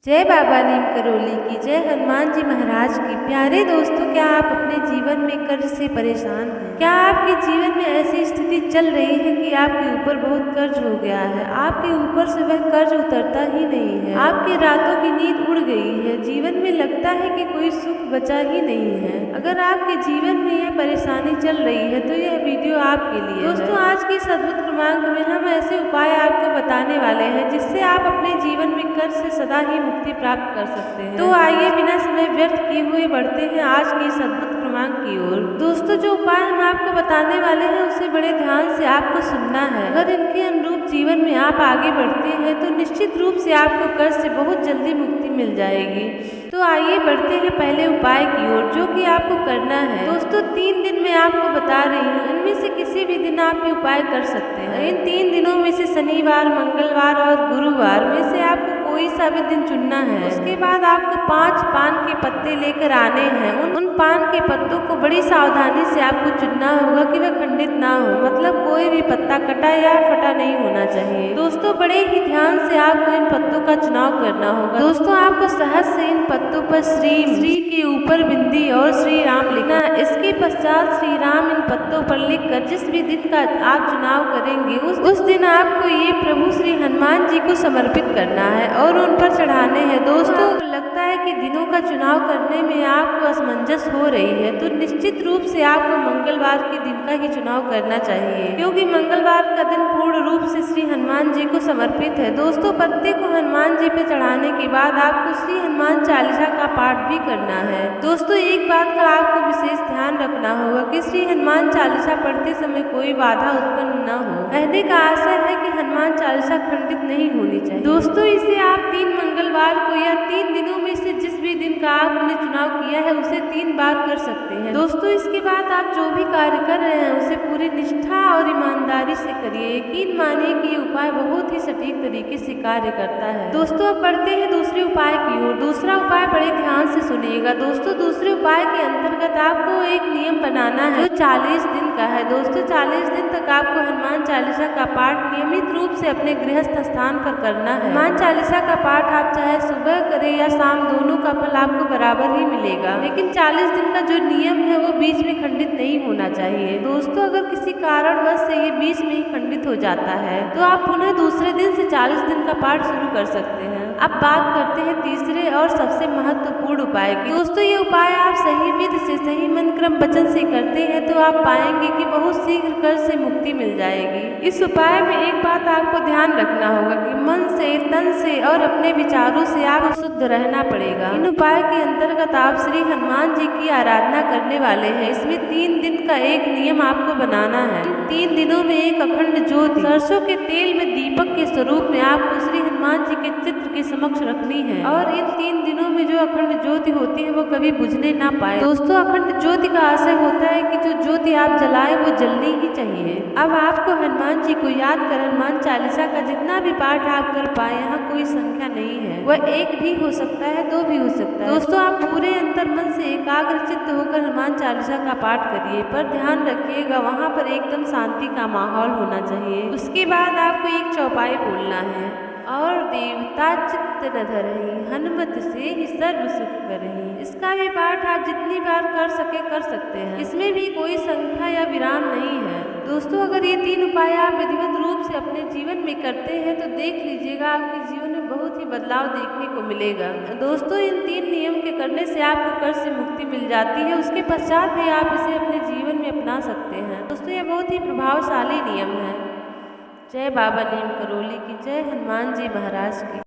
जय बाबा नीम करोली की जय, हनुमान जी महाराज की। प्यारे दोस्तों, क्या आप अपने जीवन में कर्ज से परेशान हैं? क्या आपके जीवन में ऐसी स्थिति चल रही है कि आपके ऊपर बहुत कर्ज हो गया है? आपके ऊपर से वह कर्ज उतरता ही नहीं है। आपकी रातों की नींद उड़ गई है। जीवन में लगता है कि कोई सुख बचा ही नहीं है। अगर आपके जीवन में यह परेशानी चल रही है तो यह वीडियो आपके लिए दोस्तों, आज की इस अद्भुत क्रमांक में हम ऐसे उपाय आपको बताने वाले हैं जिससे आप अपने जीवन में कर्ज से सदा ही मुक्ति प्राप्त कर सकते हैं। तो आइए बिना समय व्यर्थ किए हुए बढ़ते हैं आज की इस अद्भुत क्रमांक की ओर। दोस्तों, जो उपाय हम आपको बताने वाले हैं उसे बड़े ध्यान से आपको सुनना है। अगर इनके अनुरूप जीवन में आप आगे बढ़ते हैं तो निश्चित रूप से आपको कर्ज से बहुत जल्दी मुक्ति मिल जाएगी। तो आइए बढ़ते हैं पहले उपाय की ओर, जो कि आपको करना है। दोस्तों, 3 दिन मैं आपको बता रही हूँ, इनमें से किसी भी दिन आप ये उपाय कर सकते हैं। इन 3 दिनों में से शनिवार, मंगलवार और गुरुवार में से आपको कोई सा भी दिन चुनना है। उसके बाद आपको 5 पान के पत्ते लेकर आने हैं। उन पान के पत्तों को बड़ी सावधानी से आपको चुनना होगा कि वह खंडित ना हो, मतलब कोई भी पत्ता कटा या फटा नहीं होना चाहिए। दोस्तों, बड़े ही ध्यान से आपको इन पत्तों का चुनाव करना होगा। दोस्तों, आपको सहज से इन पत्तों पर श्री के ऊपर बिंदी और श्री राम लिखना। इसके पश्चात श्री राम इन पत्तों पर लिखकर जिस भी दिन का आप चुनाव करेंगे उस दिन आपको ये प्रभु श्री हनुमान जी को समर्पित करना है और उन पर चढ़ाने हैं। दोस्तों, लगता है कि दिनों का चुनाव करने में आपको असमंजस हो रही है तो निश्चित रूप से आपको मंगलवार के दिन का ही चुनाव करना चाहिए, क्योंकि मंगलवार का दिन पूर्ण रूप से श्री हनुमान जी को समर्पित है। दोस्तों, पत्ते को हनुमान जी पे चढ़ाने के बाद आपको श्री हनुमान चालीसा का पाठ भी करना है। दोस्तों, एक बात का आपको विशेष ध्यान रखना होगा कि श्री हनुमान चालीसा पढ़ते समय कोई बाधा उत्पन्न न हो। कहने का आशय है कि हनुमान चालीसा खंडित नहीं होनी चाहिए। दोस्तों, इसे आप 3 मंगलवार को या 3 दिनों में से जिस भी दिन का आपने चुनाव किया है उसे 3 बार कर सकते हैं। दोस्तों, इसके बाद आप जो भी कार्य कर रहे हैं उसे पूरी निष्ठा और ईमानदारी से करिए। यकीन मानिए कि ये उपाय बहुत ही सटीक तरीके से कार्य करता है। दोस्तों, अब बढ़ते हैं दूसरे उपाय की ओर। दूसरा उपाय बड़े ध्यान से सुनिएगा। दोस्तों, दूसरे उपाय के अंतर्गत आपको एक नियम बनाना है जो 40 दिन का है। दोस्तों, 40 दिन तक आपको हनुमान चालीसा का पाठ नियमित रूप से अपने गृहस्थ स्थान पर करना है। हनुमान चालीसा का पाठ आप चाहे सुबह करें या शाम, दोनों का फल आपको बराबर ही मिलेगा। लेकिन 40 दिन का जो नियम है वो बीच में खंडित नहीं होना चाहिए। दोस्तों, अगर किसी कारणवश से ये बीच में ही खंडित हो जाता है तो आप पुनः दूसरे दिन से 40 दिन का पाठ शुरू कर सकते हैं। अब बात करते हैं तीसरे और सबसे महत्वपूर्ण उपाय की। दोस्तों, ये उपाय आप सही विधि से, सही मन क्रम वचन से करते हैं तो आप पाएंगे कि बहुत शीघ्र कर्ज से मुक्ति मिल जाएगी। इस उपाय में एक बात आपको ध्यान रखना होगा कि मन से, तन से और अपने विचारों से आप शुद्ध रहना पड़ेगा। इन उपाय के अंतर्गत आप श्री हनुमान जी की आराधना करने वाले हैं। इसमें 3 दिन का एक नियम आपको बनाना है। 3 दिनों में एक अखंड ज्योति सरसों के तेल में दीपक के स्वरूप में आपको श्री हनुमान जी के चित्र के समक्ष रखनी है और इन 3 दिनों में जो अखंड ज्योति होती है वो कभी बुझने ना पाए। दोस्तों, अखंड ज्योति का आशय होता है कि जो ज्योति आप जलाए वो जलनी ही चाहिए। अब आपको हनुमान जी को याद कर हनुमान चालीसा का जितना भी पाठ आप कर पाए, यहाँ कोई संख्या नहीं है, वह 1 भी हो सकता है, 2 भी हो सकता है। दोस्तों, आप पूरे अंतर्मन से एकाग्र चित्त होकर हनुमान चालीसा का पाठ करिए, पर ध्यान रखिएगा वहाँ पर एकदम शांति का माहौल होना चाहिए। उसके बाद आपको एक चौपाई बोलना है, और देवता चित्त न धरहि, हनुमत से ही सर्व सुख करहि। इसका भी पाठ आप जितनी बार कर सकते हैं। इसमें भी कोई संख्या या विराम नहीं है। दोस्तों, अगर ये 3 उपाय आप विधिवत रूप से अपने जीवन में करते हैं तो देख लीजिएगा आपके जीवन में बहुत ही बदलाव देखने को मिलेगा। दोस्तों, इन 3 नियम के करने से आपको कर्ज से मुक्ति मिल जाती है। उसके पश्चात भी आप इसे अपने जीवन में अपना सकते हैं। दोस्तों, ये बहुत ही प्रभावशाली नियम है। जय बाबा नीम करोली की जय, हनुमान जी महाराज की।